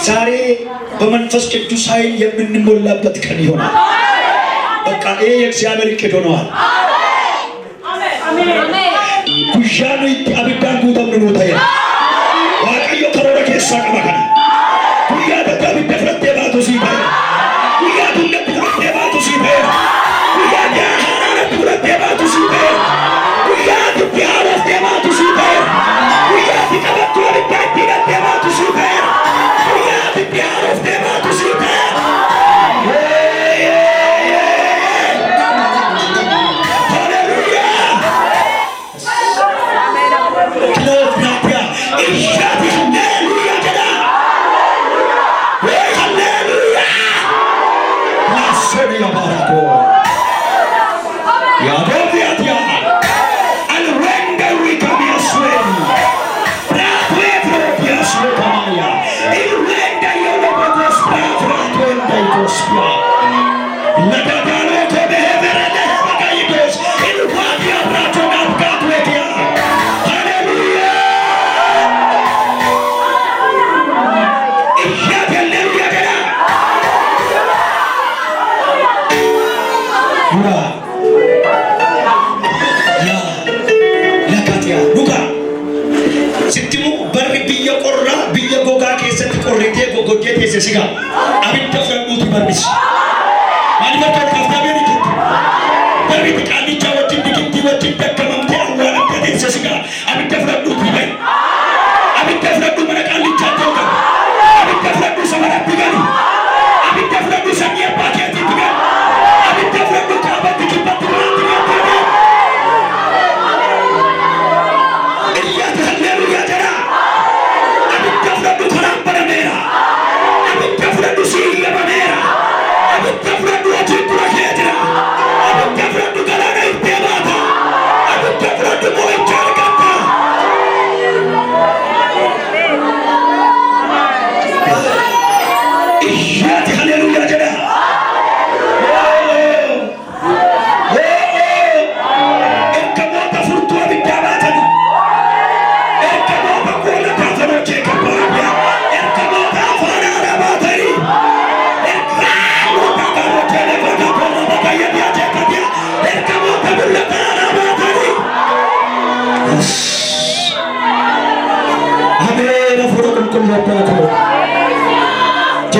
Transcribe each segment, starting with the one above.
ዛሬ በመንፈስ ቅዱስ ኃይል የምንሞላበት ቀን ይሆናል። በቃ ይሄ የእግዚአብሔር እቅድ ሆነዋል። ጉያኑ አብዳን ጉተም ነው ታየ ዋቀዮ ከሮረ ከሳ ቀባከና ጉያ ደጋብ ደፍረቴ ባቱ ሲባይ ጉያ ዱለት ደፍረቴ ባቱ ሲባይ ጉያ ዳሃና ደፍረቴ ባቱ ሲባይ ጉያ ዲያሮ ደባቱ ሲባይ ጉያ ዲቀበቱ ደባቲ ደባቱ ሲባይ ጉያ ዲያሮ ደባቱ ሲባይ Siga, abin tafsir muti berbis. Mari kita kafta beri itu. Beri kami jawab tindik kamam tiang wana kadi siga. Abin tafsir muti baik. Abin tafsir muti mana kali jatuh kan. Abin tafsir muti sama nak tinggal. Abin tafsir muti samia pakai tinggal. Abin tafsir muti apa dikipat tinggal. Iya haleluya jana. Abin tafsir muti orang pada merah. Siga manera, abit kafra dua cintura kejera, abit kafra du galana itebata, abit kafra du moy charkata. Iya haleluya jada. Kamu apa furtu abit dabata? Kamu apa kuala kafra cek apa? Kamu apa fana dabata ni?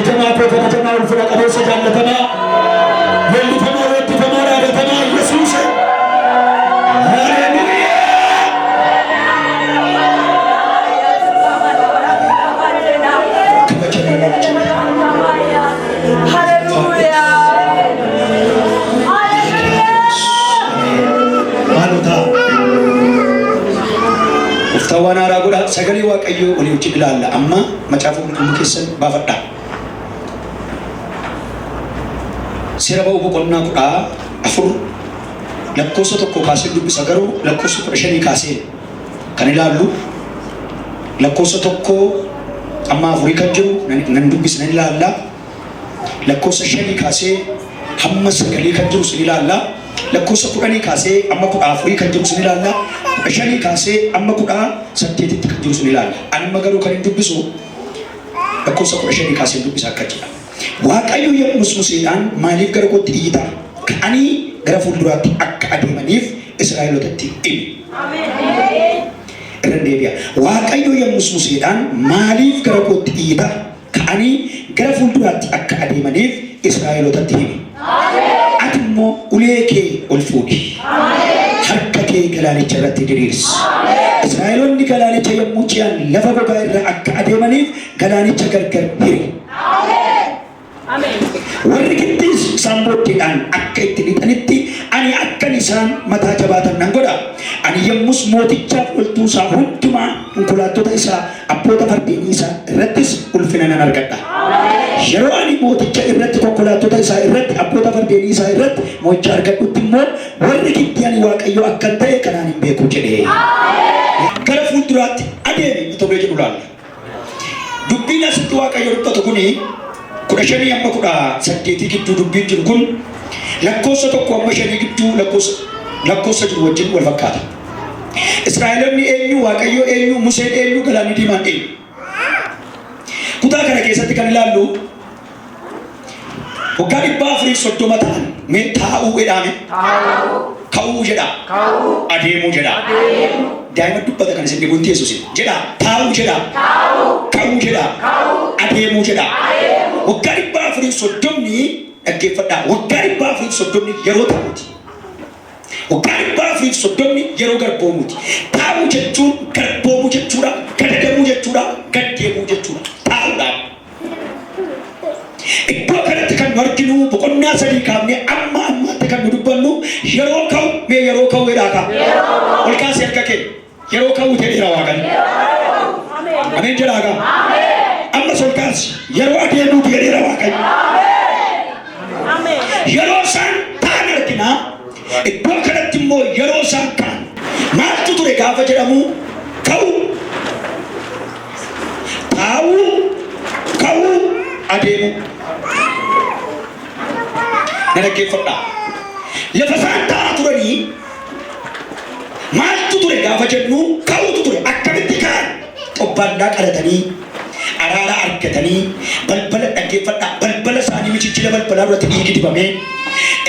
Jemaah perkatakan ulfura kalau sedang letana, beli pemara di pemara letana Yesus. Haleluya. Haleluya. Manuta. Uftawan araguda sagali waqayyo oli uciglaalla amma macaafu mulkisan baafadha. Sirabau boqonnaa kudha afur lakkoofsa tokko kaasee dubbisa garuu lakkoofsa 15 kaasee kan ilaallu lakkoofsa tokko amma afurii kan jiru nan dubbisa nan ilaalla lakkoofsa 5 kaasee hamma 9 kan jiru sin ilaalla lakkoofsa 10 kaasee amma 14 kan jiru sin ilaalla 5 kaasee amma 18 kan jiru sin ilaalla anuma garuu kan dubbisu lakkoofsa 15 kaasee dubbisa akka jira. Waaqayyo yommus Museedhaan maaliif gara kootti iyyita ka'anii gara fuulduraatti akka adeemaniif Israa'elootatti hime. Irra deebi'a. Waaqayyo yommus Museedhaan maaliif gara kootti iyyita ka'anii gara fuulduraatti akka adeemaniif Israa'elootatti hime. Ati immoo ulee kee ol fuudhi. Harka kee galaanicha irratti diriirsi. Israa'eloonni galaanicha yommuu ce'an lafa gogaa irra akka adeemaniif galaanicha gargar hiri. Warri giddiis isaan booddeedhaan akka itti lixanitti ani akkan isaan mataa jabaatan nan godha. Ani yommus mootichaaf loltuu isaa hundumaa konkolaattota isaa abboota fardeenii isaa irrattis ulfina nan argadha. Yeroo ani mooticha irratti konkolaattota isaa irratti abboota fardeenii isaa irratti mo'icha argadhutti immoo warri giddii ani Waaqayyo akkan ta'e kanaan hin beeku jedhee. Gara fuulduraatti adeemi itoo jedhu laalla. Dubbiin asitti Waaqayyo dubbatu kuni kudha shanii amma kudha saddeetii gidduu dubbiin jiru kun lakkoofsa tokko amma shanii gidduu lakkoofsa jiru wajjin wal fakkaata. Israa'eloonni eenyu, Waaqayyo eenyu, Museen eenyu, Galaanni Diimaan eenyu. kutaa kana keessatti kan ilaallu waggaa 430 ta'an mee taa'uu jedhame ka'uu jedha adeemuu jedha daa'ima dubbata kan isin dhibuun Yesuus jedha taa'uu jedha ka'uu jedha adeemuu jedha waggaa 430 dhaggeeffadhaa waggaa 430 yeroo ta'uuti waggaa 430 yeroo garboomuuti taa'uu jechuun garboomuu jechuudha gadadamuu jechuudha gaddeemuu jechuudha taa'uudhaaf iddoo kanatti kan nu arginu boqonnaa 3 kaafnee amma ammaatti kan nu dubbannu yeroo ka'u mee yeroo ka'u jedhaa ol kaasee harka kee yeroo ka'u jedheera Waaqni ameen jedhaa ammas ol kaasi yeroo adeemuu jedheera Waaqni yeroo isaan ta'an argina iddoo kanatti immoo yeroo isaan ka'an maaltu ture gaafa jedhamu ka'u taa'uu ka'uu adeemuu na dhaggeeffadhaa lafa isaan ta'aa turanii maaltu ture gaafa jennu ka'uutu ture akkamitti ka'an xobbaannaa qalatanii araara argatanii balbala dhaggeeffadhaa balbala isaanii michichila balbalaa irratti dhiigi dibamee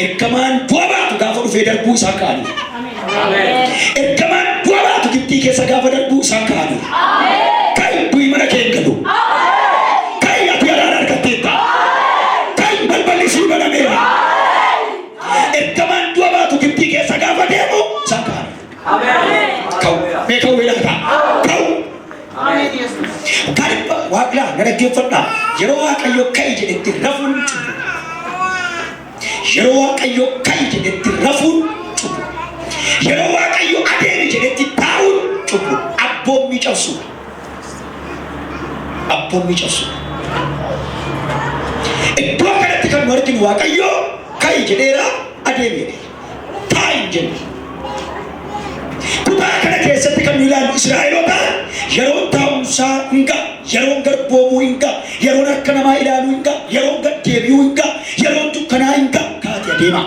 ergamaan bu'aa baatu gaafa dhufee darbuu isaan ka'anii ergamaan bu'aa baatu Gibxii keessa gaafa darbuu isaan ka'anii ka'i du'i mana kee galu ka'i ati araara argatteetta ka'i balballi sii banameera ergamaan bu'aa baatu Gibxii keessa gaafa deemu isaan ka'anii ka'u mee ka'u jedhaa ka'u Kariba Waaqlaa na dhaggeeffadhaa yeroo Waaqayyo ka'i jedhetti rafuun cubu yeroo Waaqayyo ka'i jedhetti rafuun cubu yeroo Waaqayyo adeemi jedhetti taa'uun cubu abboommii cabsu iddoo kanatti kan nu arginu Waaqayyo ka'i jedheera adeemi taa'i jedhe kutaa kana keessatti kan nu ilaallu Israa'eloota yeroon taa'umsaa hinga yeroon garboomuu hinga yeroon akka namaa ilaaluu hinga yeroon gad deebi'uu hinga yeroon dukkanaa hinga kaatee adeema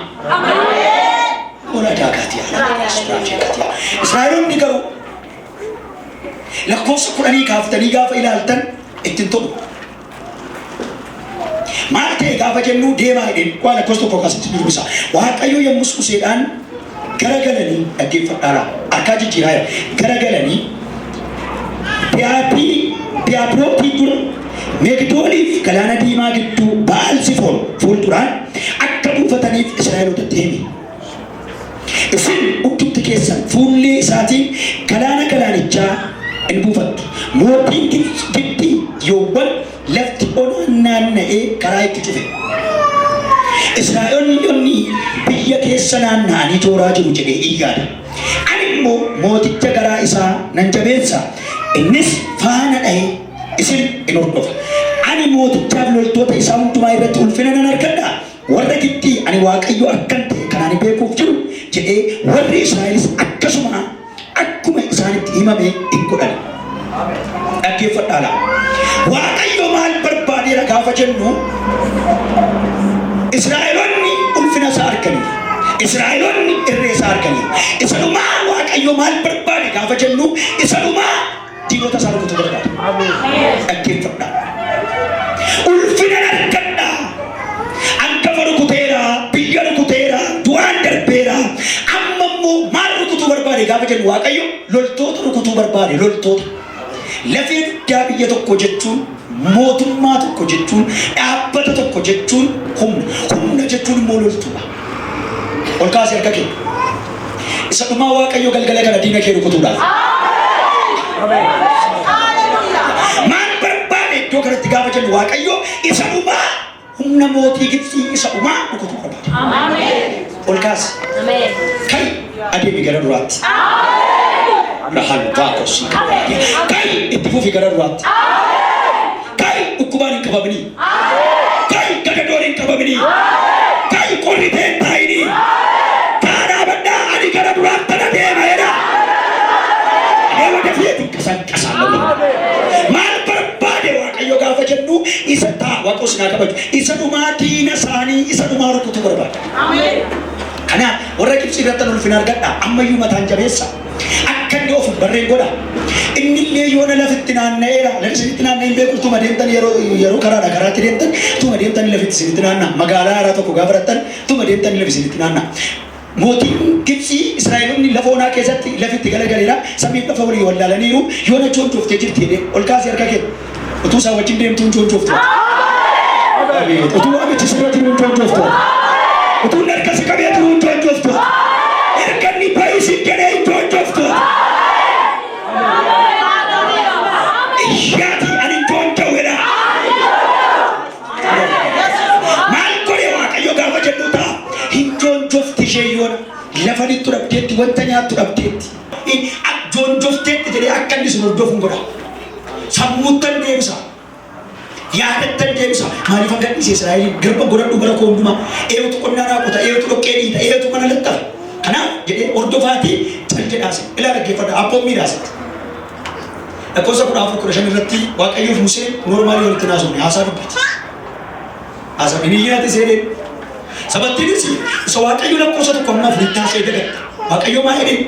oladaa kaatee Israa'eloonni garuu lakkoofsa 10 kaaftanii gaafa ilaaltan ittiin tolu maal ta'e gaafa jennu deemaa jedheen waan lakkoofsa tokko akkasitti dubbisa Waaqayyo yommus Museedhaan garagalanii dhaggeeffadhaa harkaa jijjiiraa garagalanii Biyaabrootii dura Meegdooniif galaana diimaa gidduu Ba'aal Zifoon fuulduraan akka buufataniif Israa'elootatti himi. Isin hundumti keessan fuullee isaatiin galaanichaa in buufattu. Mootiin Gibxii yoowwan lafti onaan naanna'ee karaa itti cufe. Israa'eloonni biyya keessa naanna'anii tooraa jiru jedhee iyyaadha. Ani immoo mooticha garaa isaa nan jabeessa. Innis faana dha'ee isin in hordofa. Ani mootichaaf loltoota isaa hundumaa irratti ulfina nan argadha. Warra Gibxii ani Waaqayyo akkan ta'e kan ani beekuuf jiru jedhee warri Israa'elis akkuma isaanitti himame in godhan. Dhaggeeffadhaa. Waaqayyo maal barbaadeera gaafa jennu Israa'eloonni ulfina isaa arganii Israa'eloonni irree isaa arganii isanumaa Waaqayyo maal barbaade gaafa jennu isanumaa diinota isaa rukutuu barbaada. Dhaggeeffadhaa. Ulfina argadhaa. Hangafa rukuteera, biyya rukuteera, du'aan darbeera. Amma immoo maal rukutuu barbaade gaafa jennu Waaqayyo loltoota rukutuu barbaade loltoota. Lafee dugdaa biyya tokko jechuun mootummaa tokko jechuun dhaabbata tokko jechuun humna jechuun immoo loltuudha. Ol kaasee harka kee. Isa dhumaa Waaqayyo galgala kana diina kee rukutuudhaaf. Maal barbaade iddoo kanatti gaafa jennu Waaqayyo isa dhumaa humna mootii Gibxii isa dhumaa rukutuu barbaade. Ol kaasee. Kai adeemi gara duraatti. Rahan Waaqos. Kai itti fufi gara duraatti. Kai dhukkubaan hin qabamini. Kai gagadoon hin qabamini. Kai qorriteen taa'ini. Kaadhaa baddaa ani gara duraatti na deema jedha. Deema dafeetu qasan. Maal barbaade Waaqayyo gaafa jennu isa ta'a Waaqos naa kabaju. Isa dhumaa diina isaanii isa dhumaa rukutuu barbaada. Kanaaf warra Gibxii irratti ulfina argadhaa ammayyuu mataan jabeessa. Akka inni of barreen godha. Inni illee yoona lafitti naanna'eera. Lafitti naanna'een beeku tuma deemtan yeroo karaadha karaatti deemtan tuma deemtan lafitti isinitti naanna'a. Magaalaa haaraa tokko gaafa rattan tuma deemtan lafi isinitti naanna'a. Mootiin Gibsii Israa'eloonni lafa onaa keessatti lafitti galagaleera. Samiin lafa walii wallaalaniiru. Yoona choontooftee jirti jedhee ol kaasee harka kee. Utuu isaa wajjin deemtuun choontoofte. Utuu waamichi sirratti nuun choontoofte. Utuu narkasi qabee turuun choontoofte. Erganni baay'isii jedhee choontoofte. Yaati ani choontoowedha. Maal godhe Waaqayyo gaafa jedhu ta'a. Hin choontoofti ishee yoona. Lafa dhittu dhabdeetti wanta nyaattu dhabdeetti. Choontoofteetti jedhee akka inni sun hordofuun godha. Sammuuttan deebisa. Yaadattan deebisa. Maaliif akka dhiise Israa'eliin garba godhadhu bara koo hundumaa. Eeyotu qonnaa raaqota, eeyotu dhoqqee dhiita, eeyotu mana lattafa. Kanaaf jedhee hordofaatii cal jedhaase. Ilaa dhaggeeffadha. Abboon miidhaasatti. Lakkoofsa 14:15 irratti Waaqayyoof Museen noormaalii walitti naasofne haasaa dubbate. Haasaa biniyyaati seeneen. Sabattiinis isa Waaqayyo lakkoofsa tokko ammaa furitti haasee dagatte. Waaqayyo maa jedheen?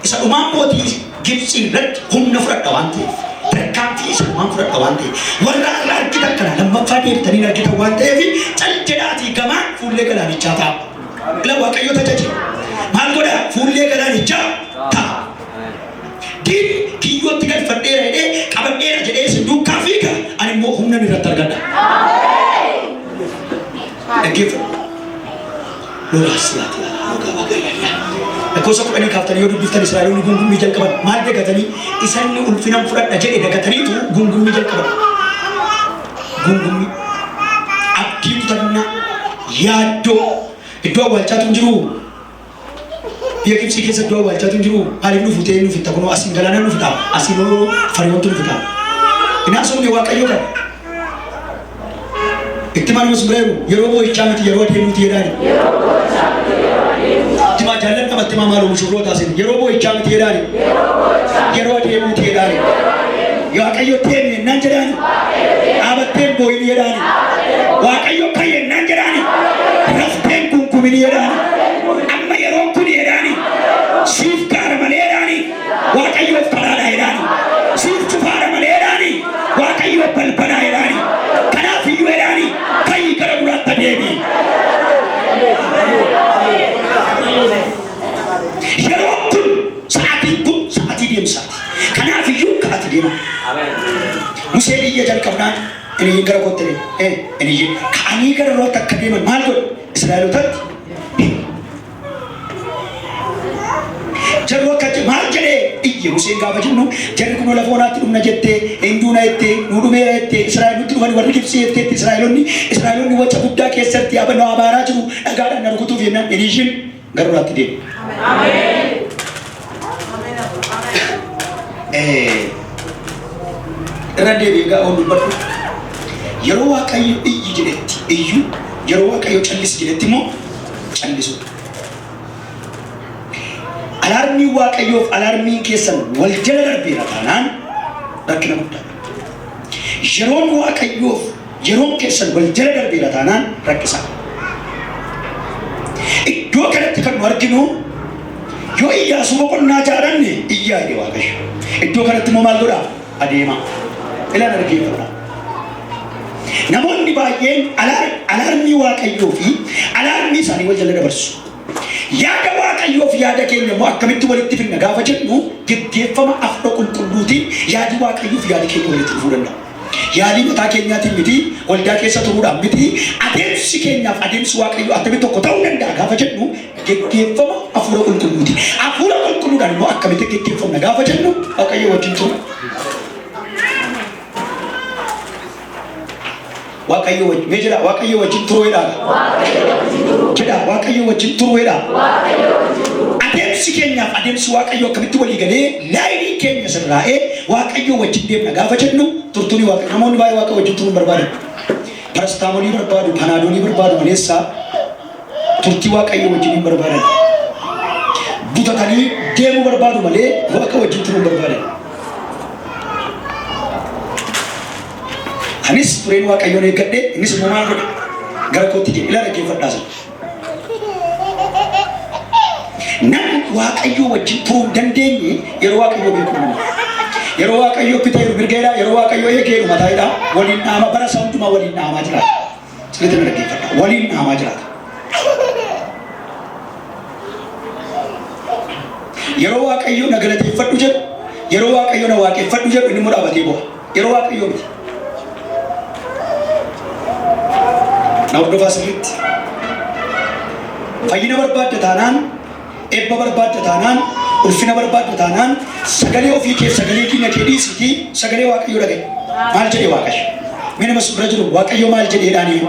Isa dhumaan mootii Gibsii irratti humna fudhadha waan ta'eef. Tarkaanfii isa dhumaan fudhadha waan ta'eef. Warra irraa argitan kana lammaffaa deebitanii argitan waan ta'eef cal jedhaatii gamaan fuullee galaanichaa ta'a. Ila Waaqayyo tajaajila. Maal godhaa? Fuullee galaanichaa ta'a. Diin kiyyootti galfadheera jedhee qabadheera jedhee isin duukaa fiiga ani immoo humna irratti argadha. Dhaggeeffadhu. Lolaas yaati lolaa magaalaa. Lakkoofsa 10 kaaftanii yoo dubbiftan Israa'eloonni gungummii jalqaban maal dagatanii isanni ulfinaan fudhadha jedhe dagataniitu gungummii jalqaban. Gungummii abdii kutannaa yaaddoo iddoo awwaalchaatu hin jiru. Biyya Gibsii keessa iddoo awwaalchaatu hin jiru. Maaliif nuuf utee nuuf itti kunoo asiin galaana nuuf ta'a. Asiin fariiwwantu nuuf ta'a. Inaasumni Waaqayyo kana. Itti maaluma sun bireeru yeroo boo'ichaa miti yeroo adeemuuti jedhaani. Itti jaallan qabatti maaluma mushurroota asin yeroo boo'ichaa miti jedhaani. Yeroo adeemuuti jedhaani. Waaqayyo teemi naan jedhaani. Dhaabatteen boo'ini jedhaani. Waaqayyo kayye naan jedhaani. Rafteen kunkumini jedhaani. Amma yeroo kun jedhaani. Siif gaara malee jedhaani. Waaqayyoof karaadha jedhaani. Siif cufaadha malee jedhaani. Waaqayyoof balbalaa jedhaani. Kanaaf iyyuu jedhaani. Kayyi gara duraatti deemi. Yeroo kun sa'aatii deemsaati. Kanaaf iyyuu ka'aati deema. Museen iyya jalqabnaan inni gara kootti inni ka'anii gara roota akka deeman maal godhe Israa'elootatti jarri akka maal jedhee iyya Museen gaafa jennu jarri kunoo lafa onaatti dhumna jettee hinduuna jettee nu dhumeera jettee Israa'elutti dhufan warri Gibsii jetteetti Israa'eloonni waca guddaa keessatti abannoo abaaraa jiru dhagaadhaan na rukutuuf jennaan inni ishiin gara rotaatti deemu. Irra deebi'ee gaafa dubbadhu yeroo Waaqayyo iyyi jedhetti iyyuu yeroo Waaqayyo callis jedhetti immoo callisu. Alaarmii Waaqayyoof alaarmiin keessan wal jala darbeera taanaan rakkina guddaa. Yeroon Waaqayyoof yeroon keessan wal jala darbeera taanaan rakkisaa. Iddoo kanatti kan nu arginu yoo Iyyaasuu boqonnaa jaalanne iyyaa jedhe Waaqayyo. Iddoo kanatti immoo maal godhaa? Adeema. Ilaan argeeffata. Namoonni baay'een alaarmii Waaqayyoo fi alaarmii isaanii wal jala dabarsu. Yaada Waaqayyoof yaada keenya immoo akkamitti walitti fidna gaafa jennu geggeeffama afra qulqulluutiin yaadi Waaqayyoof yaadi keenya walitti dhufuu danda'a. Yaadi mataa keenyaatiin miti waldaa keessa turuudhaan miti adeemsi keenyaaf adeemsi Waaqayyoo akkamitti tokko ta'uu danda'a gaafa jennu geggeeffama afura qulqulluutiin. Afura qulqulluudhaan immoo akkamitti geggeeffamna gaafa jennu Waaqayyo wajjin tura. Waaqayyo wajjin meejira Waaqayyo wajjin turuudha. Jedha Waaqayyo wajjin turuudha. Adeemsi keenyaaf adeemsi Waaqayyo akkamitti walii galee laayinii keenya sirraa'ee Waaqayyo wajjin deemna gaafa jennu turtuuni Waaqayyo namoonni baay'ee Waaqayyo wajjin turuun barbaadan. Parastaamoolii barbaadu, panaadoolii barbaadu maleessa turtii Waaqayyo wajjin hin barbaadan. Butatanii deemuu barbaadu malee Waaqayyo wajjin turuun barbaadan. Anis tureen Waaqayyoon eeggadhe innis immoo maal godhe gara kootti jedhe ilaa dhaggeeffadhaas. Namni waaqayyoo wajjin turuu dandeenye yeroo waaqayyoo beekumna. Yeroo waaqayyoo pitee birgeera, yeroo waaqayyoo eegeeru mataa'edha. Waliin dhaama bara isaa hundumaa waliin dhaamaa jiraata. Sirriitti na dhaggeeffadha. Waliin dhaamaa jiraata. Yeroo waaqayyoo na galateeffadhu jedhu, yeroo waaqayyoo na waaqeffadhu jedhu inni immoo dhaabatee bu'a. Yeroo waaqayyoo miti. Na hordofaa sirriitti. Fayyina barbaadda taanaan, eebba barbaadda taanaan, ulfina barbaadda taanaan sagalee ofii kee sagalee diina kee dhiisitii sagalee waaqayyoo dhaga'i. Maal jedhee waaqayyo? Mee nama bira jiru waaqayyo maal jedheedhaanii?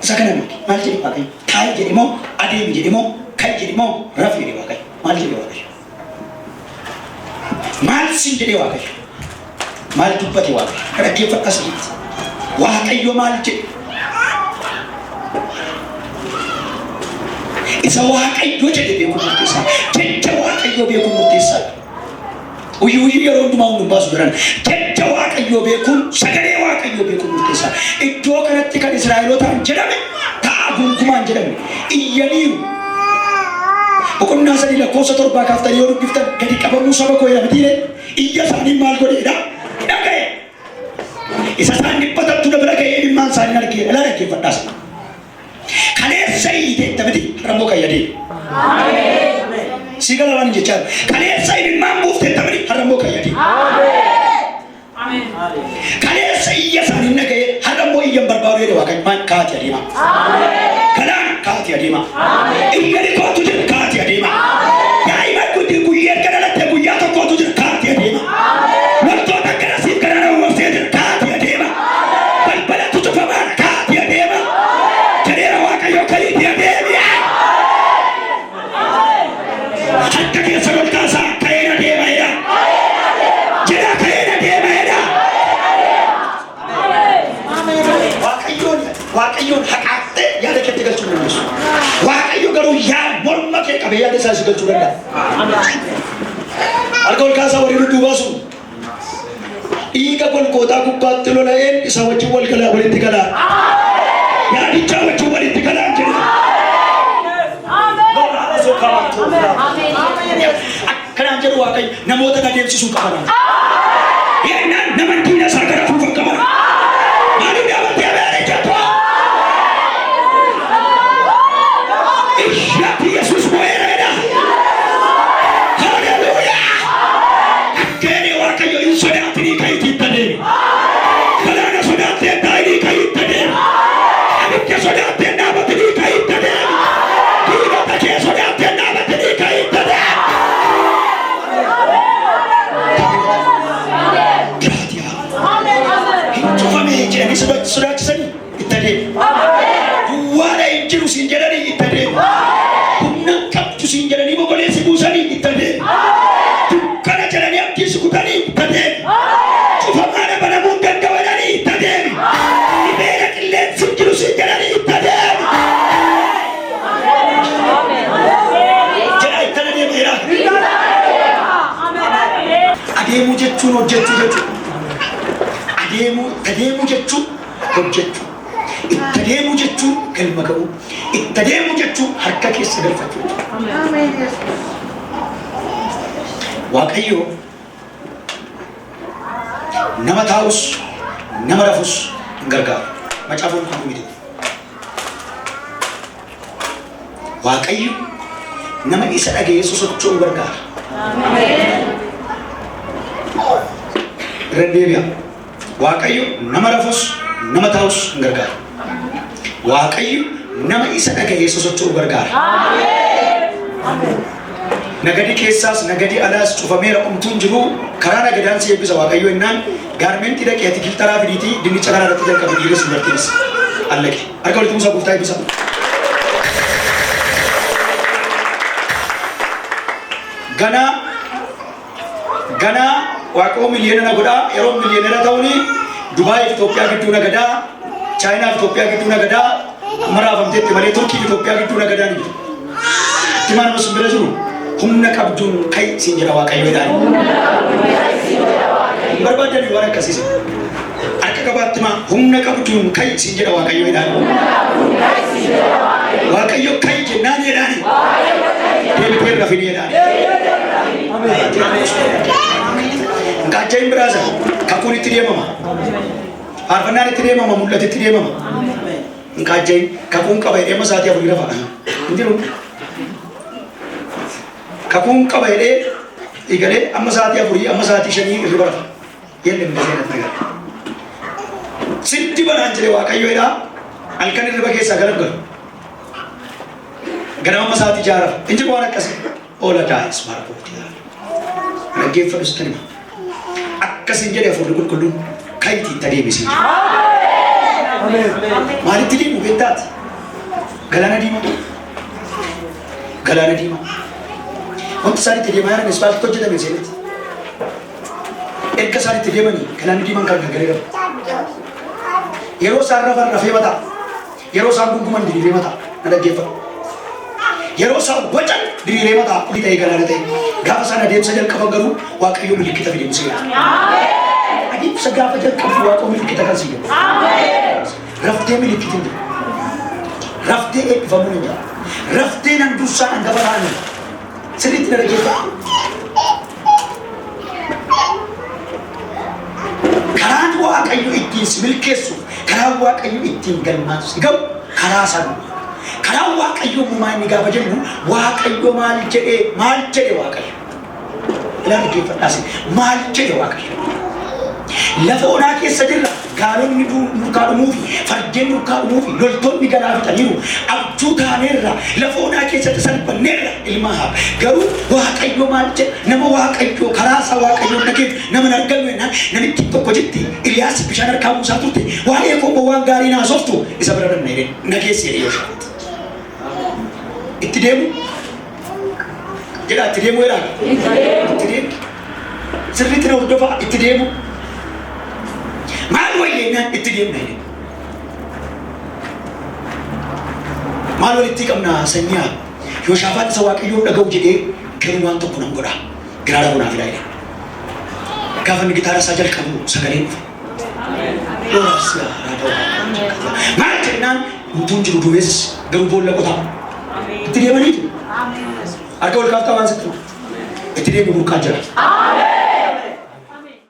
Isa kana maal jedhee waaqayyo? Taa'i jedhe moo adeemi jedhe moo ka'i jedhe moo rafi jedhe waaqayyo? Maal jedhee waaqayyo? Maal siin jedhee waaqayyo? Maal dubbate waaqayyo? Dhaggeeffadhaa sirriitti. Waaqayyo maal jedhe? Isa waaqayyo jedhe beekuun murteessaa. Jecha waaqayyo beekuun murteessaa. Uyyuu yeroo hundumaa hunduun baasu jiran jecha waaqayyo beekuun sagalee waaqayyo beekuun murteessaa. Iddoo kanatti kan Israa'elootaan jedhame ta'a gungumaan jedhame iyyaniiru. Boqonnaa 3 lakkoofsa 7 kaaftanii yoo dubbiftan gadi qabamuu saba koo jedhamtiire iyya isaanii maal godheedha? Dhaga'e. Isa isaan dhiphatattu dabala ga'ee dhimmaan isaanii argee dhala dhaggeeffadhaas. Kaleessa hiiteetta miti har'ammoo kayyadee. Si gala waan jechaan kaleessa dhimmaan buufteetta miti har'ammoo kayyadee. Kaleessa iyya isaanii naga'ee har'ammoo iyyan barbaadu jedhe waaqayyo maan kaati adeema. Galaan kaati adeema. Iyya dhikootu jira kaati adeema. Daa'ima guyyee gadalatte guyyaa tokkootu jira kaati adeema. Wantoota garasiif gara nama warsee jira kaati adeema. Balbalatu cufamaan kaati adeema. Jareera waaqayyo kaliiti adeemiya. Harka keessa golkaasaa ka'een adeema jedha. Jedha ka'een adeema jedha. Waaqayyoon haqaattee yaada keetti galchuu dandeessu. Waaqayyo garuu yaa morma kee qabee yaada isaa si galchuu danda'a. Harka golkaasaa warri dudduubaa sun dhiiga golgootaa gubbaatti lola'een isa wajjin walitti galaa. Yaadichaa wajjin walitti galaa jedha. Akkanaan jedhu waaqayyo namoota adeemsisuu qaban. Yennaan nama diina isaa gara fuufa qaban. Maalii dhaabbattee abeeree jettu? Ishyaati Yesuus moo'eeradha. Haleluuyaa! Akkeeni waaqayyo hin sodaatinii ka'itii itti adeemi. Galaana sodaattee daa'imii ka'ii itti adeemi. Abidda sodaattee dhaabatinii ka'ii itti adeemi. Diinota kee sodaattee dhaabatinii ka'ii itti adeemi. Sodaachisanii itti adeemu. Duwwaadha hin jiru siin jedhanii itti adeemu. Humna qabdu siin jedhanii boboleessi buusanii itti adeemu. Dukkana jedhanii abdiisi kutanii itti adeemu. Cufamaadha banamuu hin danda'u jedhanii itti adeemu. Dhibeera qilleensi hin jiru siin jedhanii itti adeemu. Jedha itti adeemu jedha. Adeemuu jechuun hojjechuu jechuudha. Adeemuu jechuun hojjechuu. Itti adeemuu jechuun galma ga'uu. Itti adeemuu jechuun harka keessa galfachuu. Waaqayyo nama taa'us nama rafus hin gargaaru. Macaafoon kun miti. Waaqayyo nama isa dhaga'ee sosocho'uu gargaara. Irra deebi'a. Waaqayyo nama rafus nama taa'us hin gargaaru. Waaqayyo nama isa dhaga'ee sosocho'uu gargaara. Nagadi keessaas nagadi alaas cufameera umtuun jiru karaa nagadaan si eebbisa waaqayyo innaan gaarmentii dhaqee ati kiltaraa fidiitii dinnicha karaa irratti jalqabu dhiiris dubartiinis allaqe. Harka walitti buusaa gooftaa eebbisa. Ganaa waaqoo miliyoona na godhaa yeroo miliyoonera ta'uuni Dubaay Itoophiyaa gidduu nagadaa Chaayinaa Itoophiyaa gidduu nagadaa maraafamteetti malee Turkii Itoophiyaa gidduu nagadaa ni jiru. Timaan mas bira jiru humna qabduun kai siin jedha waaqayyo jedhaan. Barbaadanii waan akkasiise. Harka qabaattima humna qabduun kai siin jedha Waaqayyo jedhaan. Waaqayyo kai jennaan jedhaan. Deebitee rafini jedhaan. Kaajjayin biraasa kakuun itti deemama. Faarfannaan itti deemama, mul'ati itti deemama. Kaajjayin kakuun qaba jedhee amma sa'aatii afurii rafa. Hin jiru. Kakuun qaba jedhee eegalee amma sa'aatii afurii amma sa'aatii shanii irra rafa. Yenne mbeeynat nagar. Sitti banaan jedhee Waaqayyo jedhaa halkan irriba keessaa garagalu. Ganama amma sa'aatii jaha rafa. Hin jiru waan akkasii. Oola daa'is maarbooti. Dhaggeeffadhu sitti hima. Akkasin jedhee Hafuurri Qulqulluun kayitii itti adeemsisee jira. Maalitti deemu beektaati? Galaana Diimaa. Galaana Diimaa. Wanti isaan itti deemaa jiran ispaaltii hojjetame seenetti. Erga isaan itti deemanii Galaanni Diimaan kan gargaree qabu. Yeroo isaan rafan rafee mataa. Yeroo isaan gunguman diriiree mataa. Na dhaggeeffadhu. Yeroo isaan wacan diriiree mataa oli ta'ee galaana ta'e. Gaafa isaan adeemsa jalqaban garuu Waaqayyo milikkita fideemsee jira. Adeemsa gaafa jalqabu Waaqayyo milikkita kan sii jedhu. Raftee milikkitiin jiru. Raftee eebbifamuu hin jiru. Raftee nan dursaa hangafa ta'anii. Sirriitti na dhaggeeffadhu. Karaan Waaqayyo ittiin si milkeessu, karaan Waaqayyo ittiin galmaansu gahu karaa sanuu. Karaan Waaqayyo uumaa inni gaafa jennu Waaqayyo maal jedhee Waaqayyo. Ilaa dhaggeeffadhaas maal jedhe Waaqayyo. Lafa onaa keessa jirra gaalonni nurkaa dhumuu fi fardeen nurkaa dhumuu fi loltoonni galaa fixaniiru abjuu taaneerra lafa onaa keessatti salphanneerra ilma haa garuu Waaqayyo maal jedhe nama Waaqayyo karaa isaa Waaqayyo dhageef nama argamu jennaan namichi tokko jetti Iliyaas bishaan harkaa buusaa turte waa'ee koo waan gaarii naasoftu isa bira dhabna jedhee nageessi jedhee yoo shaatti. Itti deemu jedha itti deemu jedhaa itti deemu sirriitti na hordofaa itti deemu maal wayyeenyaan itti deemna jedhe maal walitti qabna sanyaa yoo shaafaan isa Waaqayyoo dhaga'u jedhee garuu waan tokko nan godha giraara bunaa fidaa jedhe gaafa inni gitaara isaa jalqabu sagaleen dhufe maal jennaan utuun jiru dumeessis garuu boolla qotaa itti deemaniitu harka ol kaaftaa waan sitti itti deemu burqaa jira.